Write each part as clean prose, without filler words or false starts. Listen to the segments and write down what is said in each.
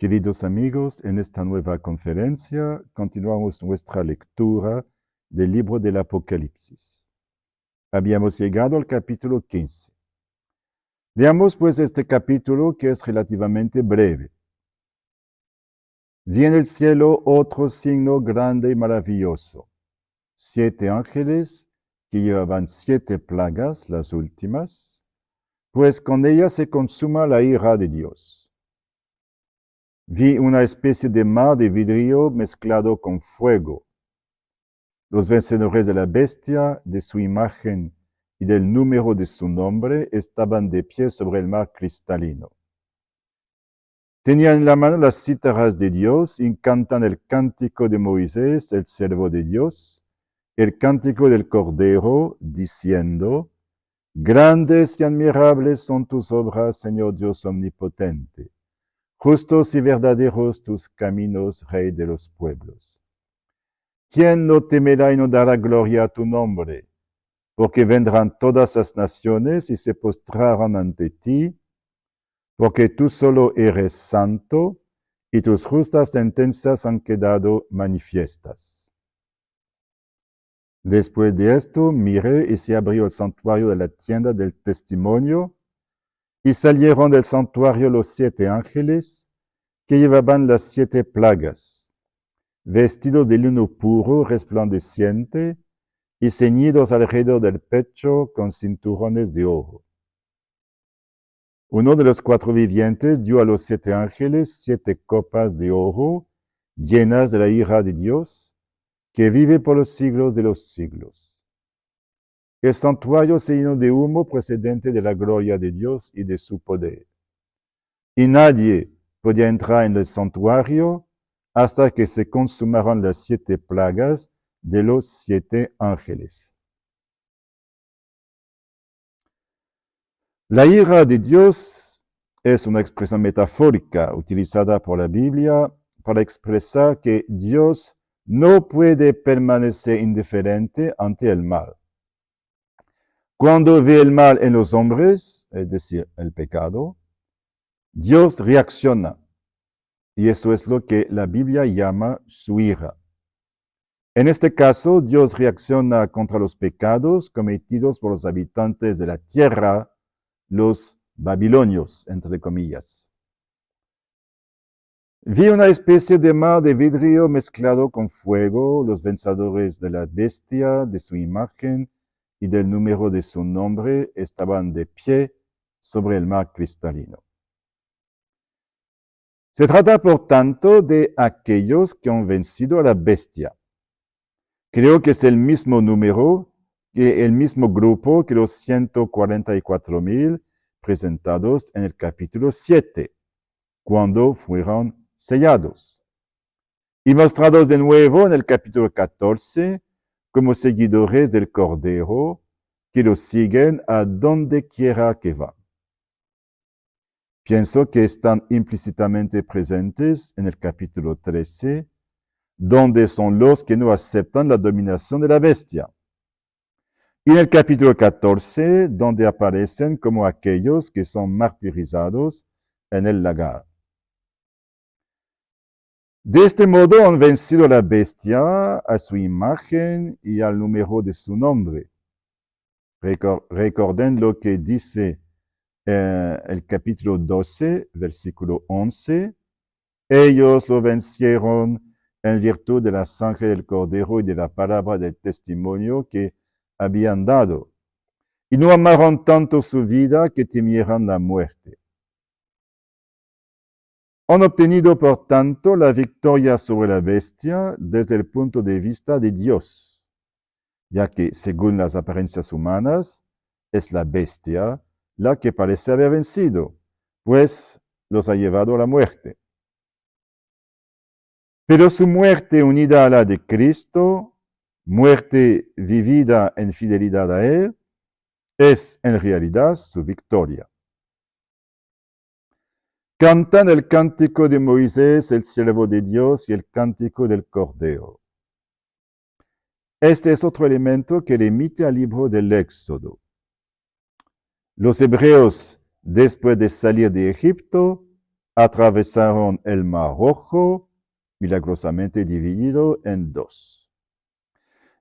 Queridos amigos, en esta nueva conferencia continuamos nuestra lectura del libro del Apocalipsis. Habíamos llegado al capítulo 15. Leamos pues este capítulo que es relativamente breve. Vi en el cielo otro signo grande y maravilloso. 7 ángeles que llevaban 7 plagas, las últimas, pues con ellas se consuma la ira de Dios. Vi una especie de mar de vidrio mezclado con fuego. Los vencedores de la bestia, de su imagen y del número de su nombre estaban de pie sobre el mar cristalino. Tenían en la mano las cítaras de Dios y cantan el cántico de Moisés, el siervo de Dios, el cántico del Cordero, diciendo: Grandes y admirables son tus obras, Señor Dios omnipotente. Justos y verdaderos tus caminos, Rey de los pueblos. ¿Quién no temerá y no dará gloria a tu nombre? Porque vendrán todas las naciones y se postrarán ante ti, porque tú solo eres santo y tus justas sentencias han quedado manifiestas. Después de esto, miré y se abrió el santuario de la tienda del testimonio, y salieron del santuario los 7 ángeles que llevaban las 7 plagas, vestidos de lino puro resplandeciente y ceñidos alrededor del pecho con cinturones de oro. Uno de los 4 vivientes dio a los 7 ángeles 7 copas de oro llenas de la ira de Dios, que vive por los siglos de los siglos. El santuario se llenó de humo procedente de la gloria de Dios y de su poder. Y nadie podía entrar en el santuario hasta que se consumaran las 7 plagas de los 7 ángeles. La ira de Dios es una expresión metafórica utilizada por la Biblia para expresar que Dios no puede permanecer indiferente ante el mal. Cuando ve el mal en los hombres, es decir, el pecado, Dios reacciona. Y eso es lo que la Biblia llama su ira. En este caso, Dios reacciona contra los pecados cometidos por los habitantes de la tierra, los babilonios, entre comillas. Vi una especie de mar de vidrio mezclado con fuego. Los vencedores de la bestia, de su imagen y del número de su nombre estaban de pie sobre el mar cristalino. Se trata, por tanto, de aquellos que han vencido a la bestia. Creo que es el mismo número, el mismo grupo que los 144,000 presentados en el capítulo 7, cuando fueron sellados, y mostrados de nuevo en el capítulo 14 como seguidores del Cordero, que los siguen a donde quiera que va. Pienso que están implícitamente presentes en el capítulo 13, donde son los que no aceptan la dominación de la bestia. Y en el capítulo 14, donde aparecen como aquellos que son martirizados en el lagar. De este modo han vencido a la bestia, a su imagen y al número de su nombre. Recuerden lo que dice el capítulo 12, versículo 11. Ellos lo vencieron en virtud de la sangre del Cordero y de la palabra del testimonio que habían dado. Y no amaron tanto su vida que temieran la muerte. Han obtenido, por tanto, la victoria sobre la bestia desde el punto de vista de Dios, ya que, según las apariencias humanas, es la bestia la que parece haber vencido, pues los ha llevado a la muerte. Pero su muerte unida a la de Cristo, muerte vivida en fidelidad a Él, es en realidad su victoria. Cantan el cántico de Moisés, el siervo de Dios, y el cántico del Cordero. Este es otro elemento que remite al libro del Éxodo. Los hebreos, después de salir de Egipto, atravesaron el Mar Rojo, milagrosamente dividido en dos.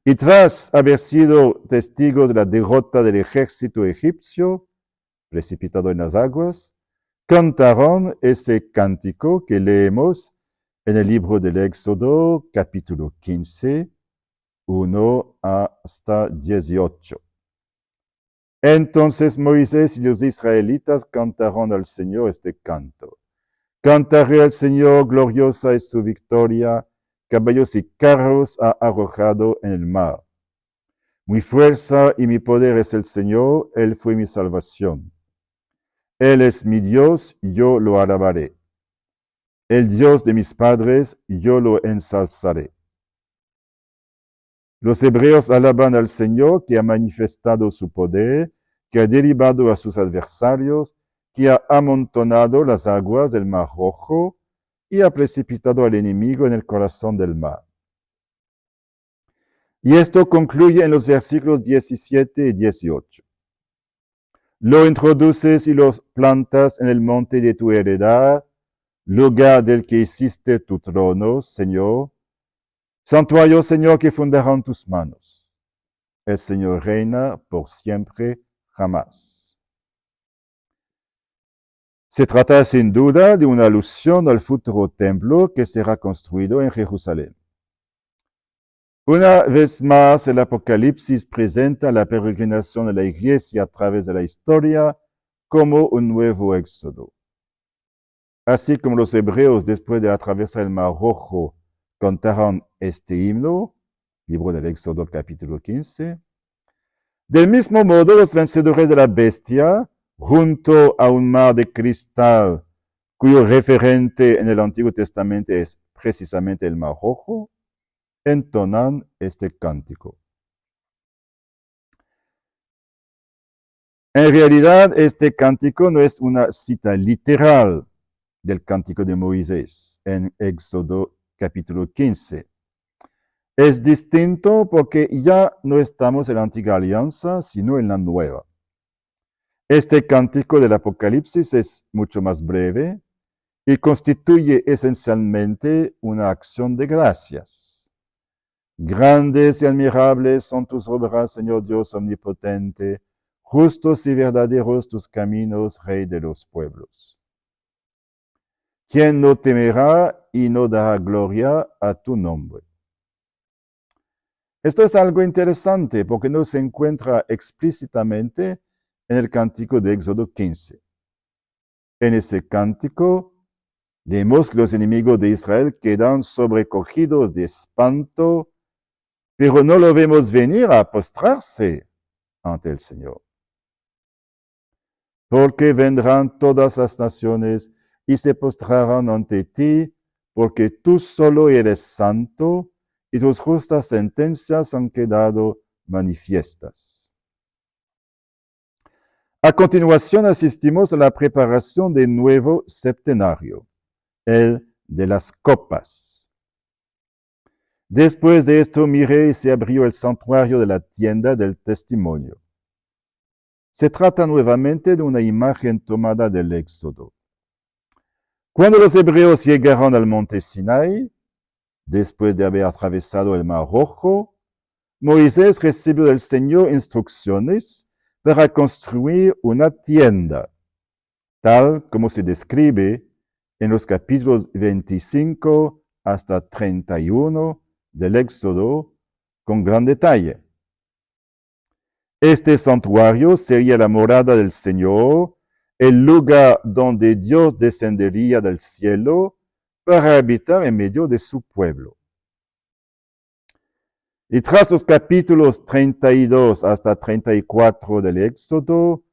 Y tras haber sido testigos de la derrota del ejército egipcio, precipitado en las aguas, cantaron ese cántico que leemos en el libro del Éxodo, capítulo 15, 1 hasta 18. Entonces Moisés y los israelitas cantaron al Señor este canto. Cantaré al Señor, gloriosa es su victoria, caballos y carros ha arrojado en el mar. Mi fuerza y mi poder es el Señor, Él fue mi salvación. Él es mi Dios, yo lo alabaré. El Dios de mis padres, yo lo ensalzaré. Los hebreos alaban al Señor que ha manifestado su poder, que ha derribado a sus adversarios, que ha amontonado las aguas del Mar Rojo y ha precipitado al enemigo en el corazón del mar. Y esto concluye en los versículos 17 y 18. Lo introduces y lo plantas en el monte de tu heredad, lugar del que hiciste tu trono, Señor. Santuario, Señor, que fundarán tus manos. El Señor reina por siempre, jamás. Se trata sin duda de una alusión al futuro templo que será construido en Jerusalén. Una vez más, el Apocalipsis presenta la peregrinación de la Iglesia a través de la historia como un nuevo éxodo. Así como los hebreos, después de atravesar el Mar Rojo, cantaron este himno, libro del Éxodo capítulo 15. Del mismo modo, los vencedores de la bestia, junto a un mar de cristal, cuyo referente en el Antiguo Testamento es precisamente el Mar Rojo, entonan este cántico. En realidad, este cántico no es una cita literal del cántico de Moisés en Éxodo capítulo 15. Es distinto porque ya no estamos en la antigua alianza, sino en la nueva. Este cántico del Apocalipsis es mucho más breve y constituye esencialmente una acción de gracias. Grandes y admirables son tus obras, Señor Dios omnipotente, justos y verdaderos tus caminos, Rey de los pueblos. ¿Quién no temerá y no dará gloria a tu nombre? Esto es algo interesante porque no se encuentra explícitamente en el cántico de Éxodo 15. En ese cántico, leemos que los enemigos de Israel quedan sobrecogidos de espanto, pero no lo vemos venir a postrarse ante el Señor. Porque vendrán todas las naciones y se postrarán ante ti, porque tú solo eres santo y tus justas sentencias han quedado manifiestas. A continuación asistimos a la preparación del nuevo septenario, el de las copas. Después de esto miré y se abrió el santuario de la tienda del testimonio. Se trata nuevamente de una imagen tomada del Éxodo. Cuando los hebreos llegaron al monte Sinai, después de haber atravesado el Mar Rojo, Moisés recibió del Señor instrucciones para construir una tienda, tal como se describe en los capítulos 25 hasta 31 del Éxodo con gran detalle. Este santuario sería la morada del Señor, el lugar donde Dios descendería del cielo para habitar en medio de su pueblo. Y tras los capítulos 32 hasta 34 del Éxodo,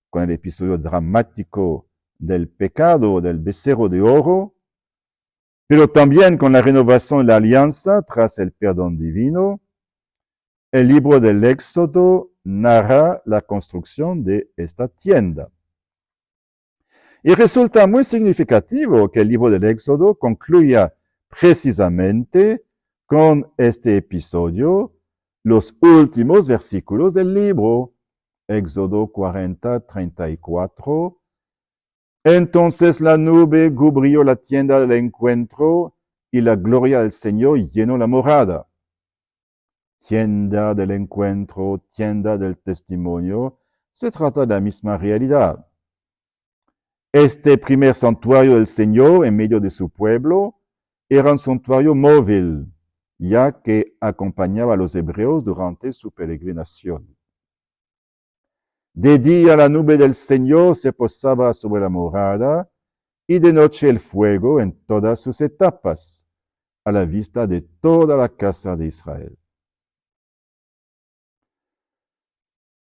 con el episodio dramático del pecado del becerro de oro, pero también con la renovación de la alianza tras el perdón divino, el libro del Éxodo narra la construcción de esta tienda. Y resulta muy significativo que el libro del Éxodo concluya precisamente con este episodio, los últimos versículos del libro, Éxodo 40, 34, Entonces la nube cubrió la tienda del encuentro y la gloria del Señor llenó la morada. Tienda del encuentro, tienda del testimonio, se trata de la misma realidad. Este primer santuario del Señor en medio de su pueblo era un santuario móvil, ya que acompañaba a los hebreos durante su peregrinación. De día la nube del Señor se posaba sobre la morada y de noche el fuego en todas sus etapas, a la vista de toda la casa de Israel.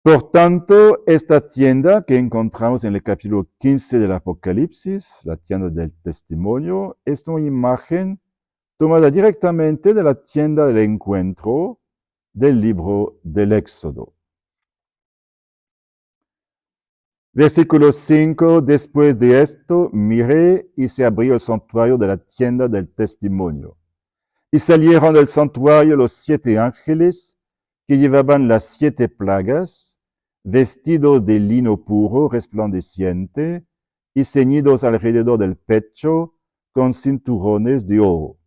Por tanto, esta tienda que encontramos en el capítulo 15 del Apocalipsis, la tienda del testimonio, es una imagen tomada directamente de la tienda del encuentro del libro del Éxodo. Versículo 5, después de esto, miré y se abrió el santuario de la tienda del testimonio. Y salieron del santuario los 7 ángeles que llevaban las 7 plagas, vestidos de lino puro resplandeciente y ceñidos alrededor del pecho con cinturones de oro.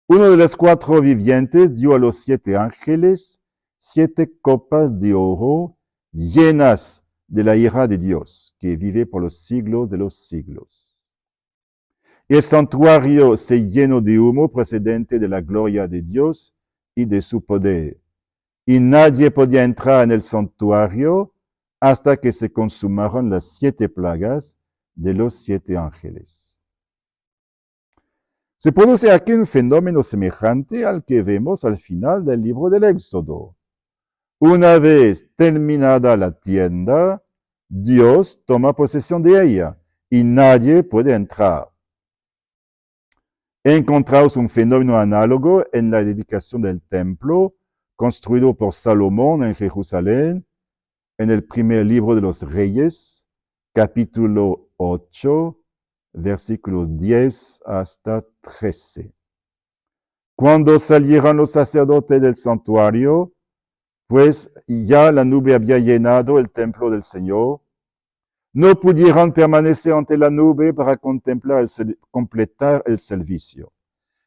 Uno de los 4 vivientes dio a los 7 ángeles 7 copas de oro llenas de la ira de Dios, que vive por los siglos de los siglos. El santuario se llenó de humo procedente de la gloria de Dios y de su poder, y nadie podía entrar en el santuario hasta que se consumaron las 7 plagas de los 7 ángeles. Se produce aquí un fenómeno semejante al que vemos al final del libro del Éxodo. Una vez terminada la tienda, Dios toma posesión de ella y nadie puede entrar. Encontramos un fenómeno análogo en la dedicación del templo construido por Salomón en Jerusalén, en el primer libro de los Reyes, capítulo 8, versículos 10 hasta 13. Cuando salieron los sacerdotes del santuario, pues ya la nube había llenado el templo del Señor, no pudieron permanecer ante la nube para completar el servicio,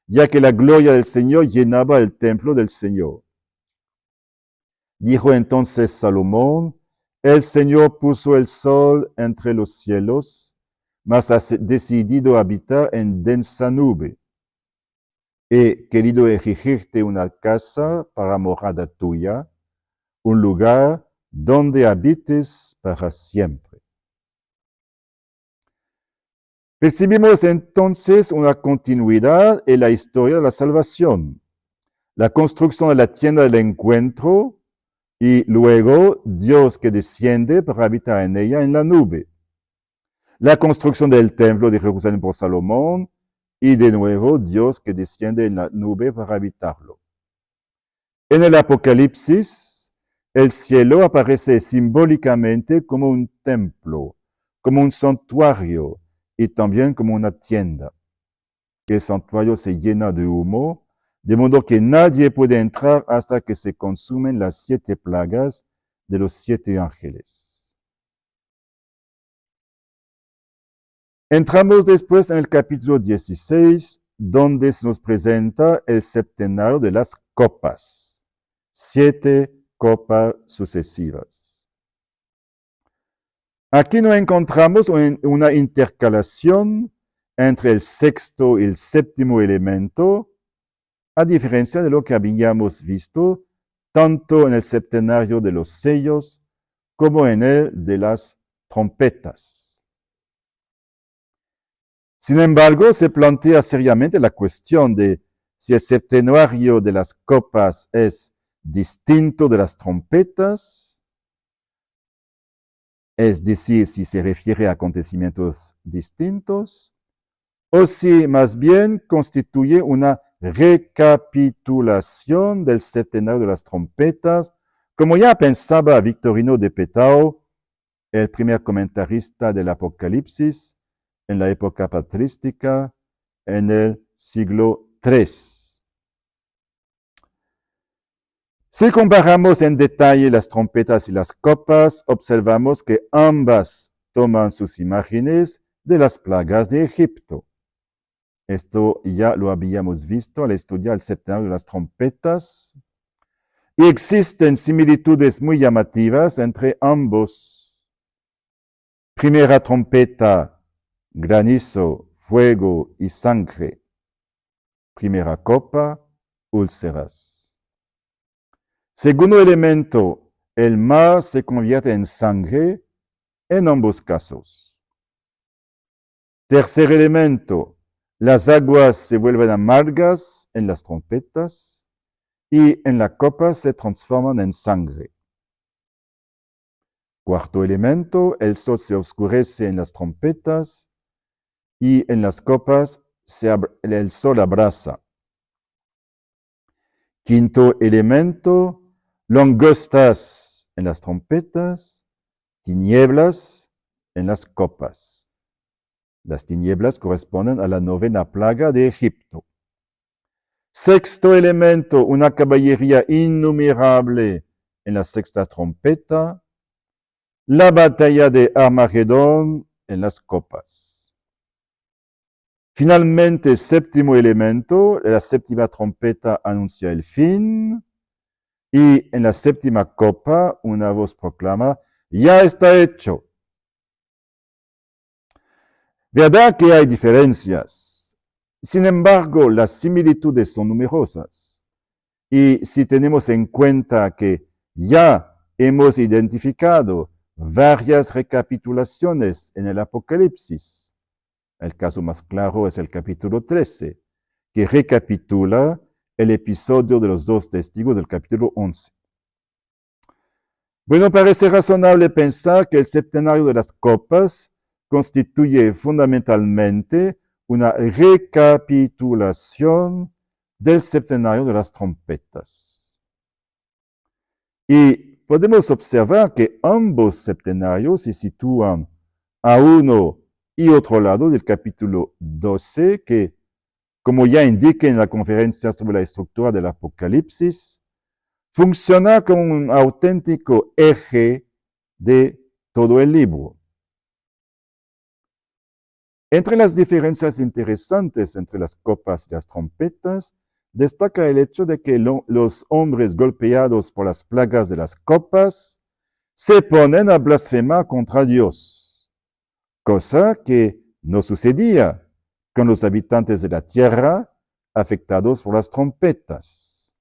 ya que la gloria del Señor llenaba el templo del Señor. Dijo entonces Salomón, el Señor puso el sol entre los cielos, mas ha decidido habitar en densa nube. He querido erigirte una casa para morada tuya, un lugar donde habites para siempre. Percibimos entonces una continuidad en la historia de la salvación, la construcción de la tienda del encuentro y luego Dios que desciende para habitar en ella en la nube, la construcción del templo de Jerusalén por Salomón y de nuevo Dios que desciende en la nube para habitarlo. En el Apocalipsis, el cielo aparece simbólicamente como un templo, como un santuario y también como una tienda. El santuario se llena de humo, de modo que nadie puede entrar hasta que se consumen las 7 plagas de los 7 ángeles. Entramos después en el capítulo 16, donde se nos presenta el septenario de las copas. 7 copas sucesivas. Aquí no encontramos una intercalación entre el sexto y el séptimo elemento, a diferencia de lo que habíamos visto tanto en el septenario de los sellos como en el de las trompetas. Sin embargo, se plantea seriamente la cuestión de si el septenario de las copas es distinto de las trompetas, es decir, si se refiere a acontecimientos distintos, o si más bien constituye una recapitulación del septenario de las trompetas, como ya pensaba Victorino de Petao, el primer comentarista del Apocalipsis en la época patrística, en el siglo III. Si comparamos en detalle las trompetas y las copas, observamos que ambas toman sus imágenes de las plagas de Egipto. Esto ya lo habíamos visto al estudiar el septenario de las trompetas. Y existen similitudes muy llamativas entre ambos. Primera trompeta, granizo, fuego y sangre. Primera copa, úlceras. Segundo elemento, el mar se convierte en sangre en ambos casos. Tercer elemento, las aguas se vuelven amargas en las trompetas y en la copa se transforman en sangre. Cuarto elemento, el sol se oscurece en las trompetas y en las copas el sol abraza. Quinto elemento, langostas en las trompetas, tinieblas en las copas. Las tinieblas corresponden a la novena plaga de Egipto. Sexto elemento, una caballería innumerable en la sexta trompeta, la batalla de Armagedón en las copas. Finalmente, séptimo elemento, la séptima trompeta anuncia el fin y en la séptima copa una voz proclama, ya está hecho. Verdad que hay diferencias. Sin embargo, las similitudes son numerosas. Y si tenemos en cuenta que ya hemos identificado varias recapitulaciones en el Apocalipsis, el caso más claro es el capítulo 13, que recapitula el episodio de los dos testigos del capítulo 11. Bueno, parece razonable pensar que el septenario de las copas constituye fundamentalmente una recapitulación del septenario de las trompetas. Y podemos observar que ambos septenarios se sitúan a uno y otro lado del capítulo 12, que, como ya indiqué en la conferencia sobre la estructura del Apocalipsis, funciona como un auténtico eje de todo el libro. Entre las diferencias interesantes entre las copas y las trompetas, destaca el hecho de que los hombres golpeados por las plagas de las copas se ponen a blasfemar contra Dios, cosa que no sucedía con los habitantes de la tierra afectados por las trompetas.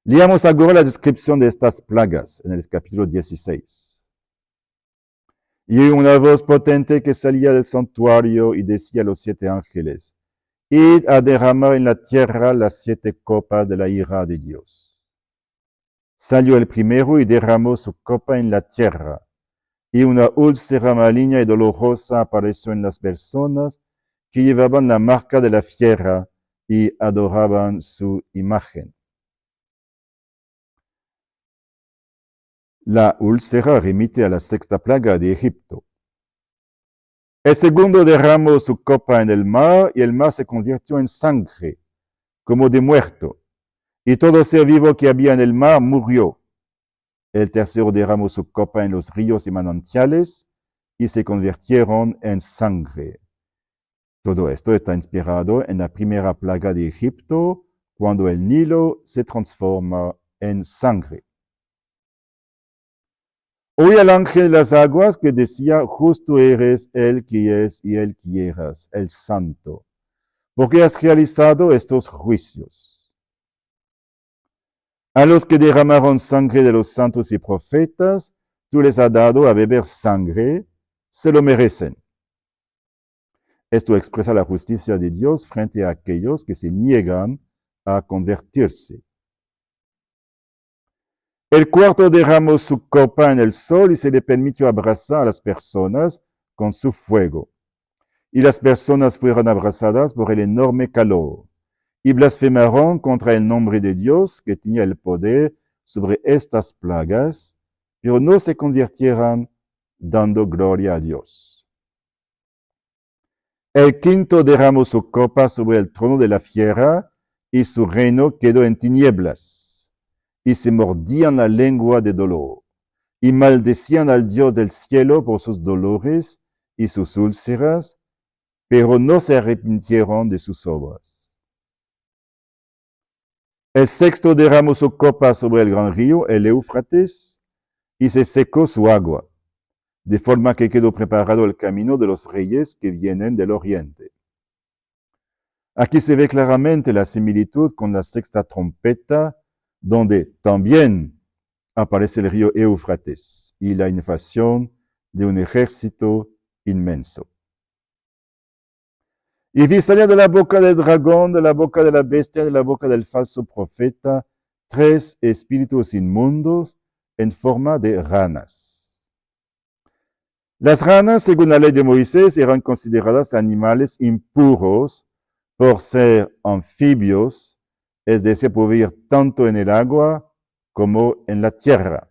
Leamos ahora la descripción de estas plagas en el capítulo 16. Y una voz potente que salía del santuario y decía a los 7 ángeles, id a derramar en la tierra las 7 copas de la ira de Dios. Salió el primero y derramó su copa en la tierra, y una úlcera maligna y dolorosa apareció en las personas que llevaban la marca de la fiera y adoraban su imagen. La úlcera remite a la sexta plaga de Egipto. El segundo derramó su copa en el mar y el mar se convirtió en sangre, como de muerto, y todo ser vivo que había en el mar murió. El tercero derramó su copa en los ríos y manantiales y se convirtieron en sangre. Todo esto está inspirado en la primera plaga de Egipto, cuando el Nilo se transforma en sangre. Oí al ángel de las aguas que decía, justo eres el que es y el que eras, el santo, porque has realizado estos juicios. A los que derramaron sangre de los santos y profetas, tú les has dado a beber sangre, se lo merecen. Esto expresa la justicia de Dios frente a aquellos que se niegan a convertirse. El cuarto derramó su copa en el sol y se le permitió abrazar a las personas con su fuego. Y las personas fueron abrazadas por el enorme calor y blasfemaron contra el nombre de Dios que tenía el poder sobre estas plagas, pero no se convirtieron dando gloria a Dios. El quinto derramó su copa sobre el trono de la fiera y su reino quedó en tinieblas. Y se mordían la lengua de dolor. y maldecían al Dios del cielo por sus dolores y sus úlceras, pero no se arrepintieron de sus obras. El sexto derramó su copa sobre el gran río, el Éufrates, y se secó su agua, de forma que quedó preparado el camino de los reyes que vienen del oriente. Aquí se ve claramente la similitud con la sexta trompeta, donde también aparece el río Éufrates y la invasión de un ejército inmenso. Y vi salir de la boca del dragón, de la boca de la bestia, de la boca del falso profeta, 3 espíritus inmundos en forma de ranas. Las ranas, según la ley de Moisés, eran consideradas animales impuros por ser anfibios, es decir, por vivir tanto en el agua como en la tierra.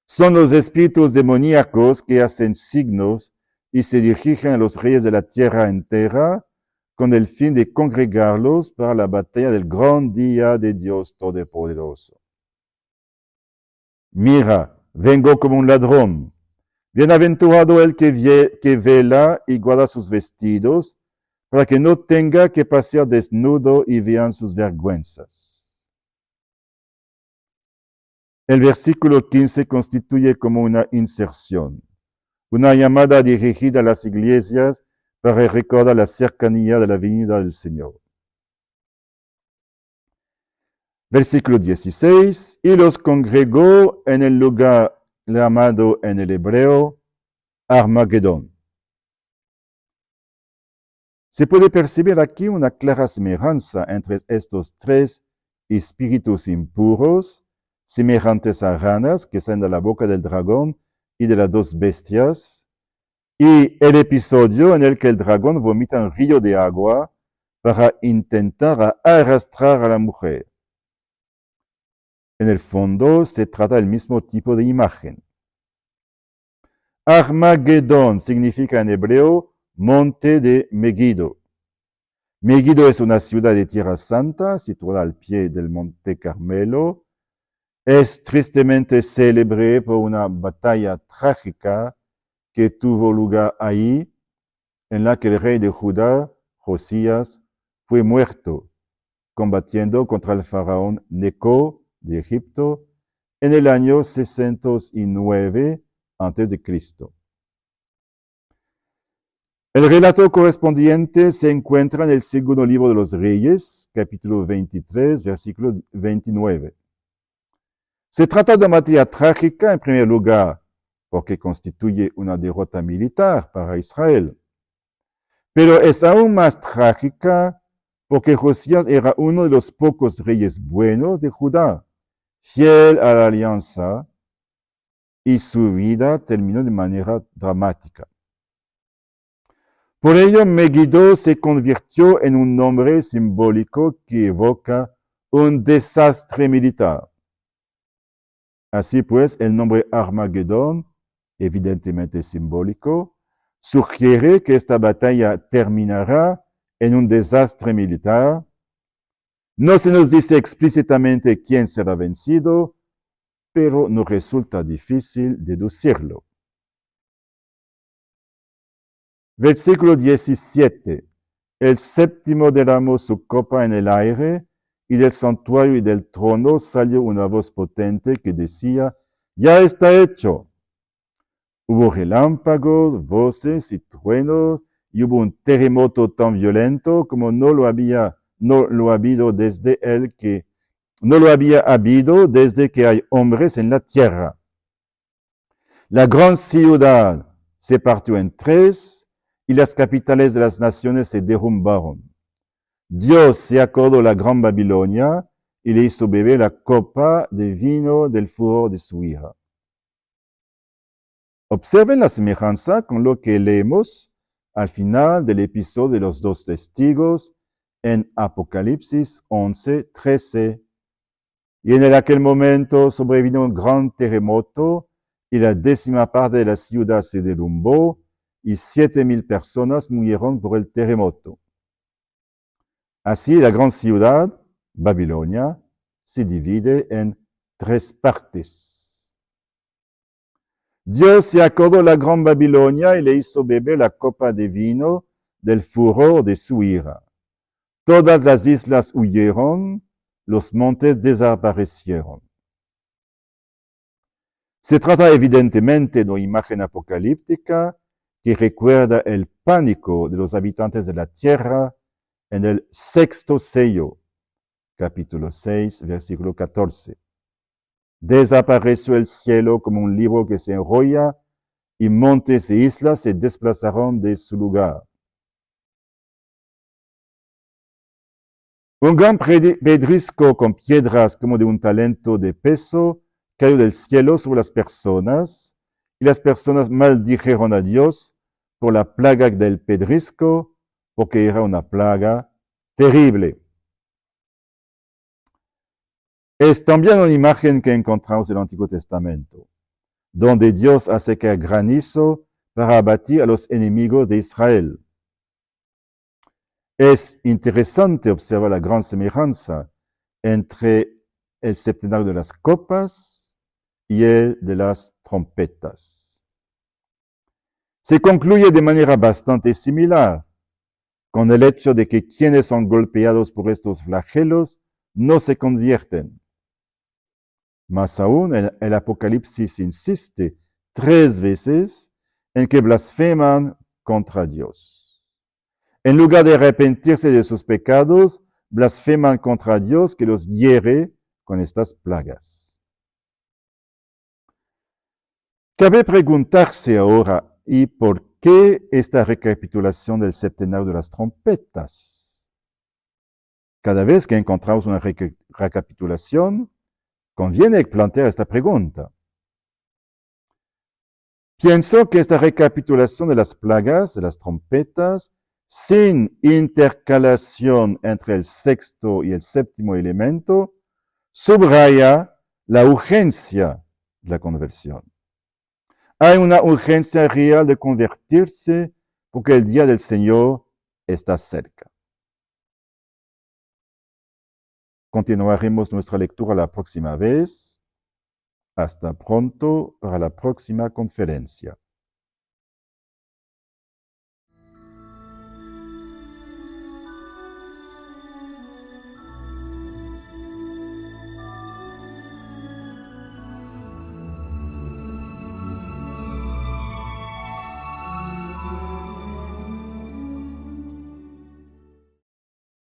Son los espíritus demoníacos que hacen signos y se dirigen a los reyes de la tierra entera con el fin de congregarlos para la batalla del gran día de Dios Todopoderoso. Mira, vengo como un ladrón. Bienaventurado el que vela y guarda sus vestidos, para que no tenga que pasear desnudo y vean sus vergüenzas. El versículo 15 constituye como una inserción, una llamada dirigida a las iglesias para recordar la cercanía de la venida del Señor. Versículo 16, y los congregó en el lugar llamado en el hebreo Armagedón. Se puede percibir aquí una clara semejanza entre estos 3 espíritus impuros, semejantes a ranas que salen de la boca del dragón y de las 2 bestias, y el episodio en el que el dragón vomita un río de agua para intentar arrastrar a la mujer. En el fondo se trata del mismo tipo de imagen. Armagedón significa en hebreo monte de Megiddo. Megiddo es una ciudad de Tierra Santa situada al pie del Monte Carmelo. Es tristemente célebre por una batalla trágica que tuvo lugar ahí, en la que el rey de Judá, Josías, fue muerto, combatiendo contra el faraón Neco de Egipto en el año 609 a.C. El relato correspondiente se encuentra en el segundo libro de los Reyes, capítulo 23, versículo 29. Se trata de una batalla trágica, en primer lugar, porque constituye una derrota militar para Israel. Pero es aún más trágica porque Josías era uno de los pocos reyes buenos de Judá, fiel a la alianza, y su vida terminó de manera dramática. Por ello, Megiddo se convirtió en un nombre simbólico que evoca un desastre militar. Así pues, el nombre Armagedón, evidentemente simbólico, sugiere que esta batalla terminará en un desastre militar. No se nos dice explícitamente quién será vencido, pero nos resulta difícil deducirlo. Versículo 17. El séptimo derramó su copa en el aire, y del santuario y del trono salió una voz potente que decía, ya está hecho. Hubo relámpagos, voces y truenos, y hubo un terremoto tan violento como no lo había habido desde que hay hombres en la tierra. La gran ciudad se partió en 3 y las capitales de las naciones se derrumbaron. Dios se acordó de la gran Babilonia y le hizo beber la copa de vino del furor de su ira. Observen la semejanza con lo que leemos al final del episodio de los 2 testigos en Apocalipsis 11:13. Y en aquel momento sobrevino un gran terremoto y la 10ª parte de la ciudad se derrumbó y 7,000 personas murieron por el terremoto. Así, la gran ciudad, Babilonia, se divide en 3 partes. Dios se acordó de la gran Babilonia y le hizo beber la copa de vino del furor de su ira. Todas las islas huyeron, los montes desaparecieron. Se trata evidentemente de una imagen apocalíptica que recuerda el pánico de los habitantes de la tierra en el sexto sello, capítulo 6, versículo 14. Desapareció el cielo como un libro que se enrolla y montes e islas se desplazaron de su lugar. Un gran pedrisco con piedras como de un talento de peso cayó del cielo sobre las personas y las personas maldijeron a Dios por la plaga del pedrisco porque era una plaga terrible. Es también una imagen que encontramos en el Antiguo Testamento, donde Dios hace caer granizo para abatir a los enemigos de Israel. Es interesante observar la gran semejanza entre el septenario de las copas y el de las trompetas. Se concluye de manera bastante similar con el hecho de que quienes son golpeados por estos flagelos no se convierten. Más aún, el Apocalipsis insiste 3 veces en que blasfeman contra Dios. En lugar de arrepentirse de sus pecados, blasfeman contra Dios que los hiere con estas plagas. Cabe preguntarse ahora, ¿y por qué esta recapitulación del septenario de las trompetas? Cada vez que encontramos una recapitulación, conviene plantear esta pregunta. Pienso que esta recapitulación de las plagas, de las trompetas, sin intercalación entre el sexto y el séptimo elemento, subraya la urgencia de la conversión. Hay una urgencia real de convertirse porque el día del Señor está cerca. Continuaremos nuestra lectura la próxima vez. Hasta pronto para la próxima conferencia.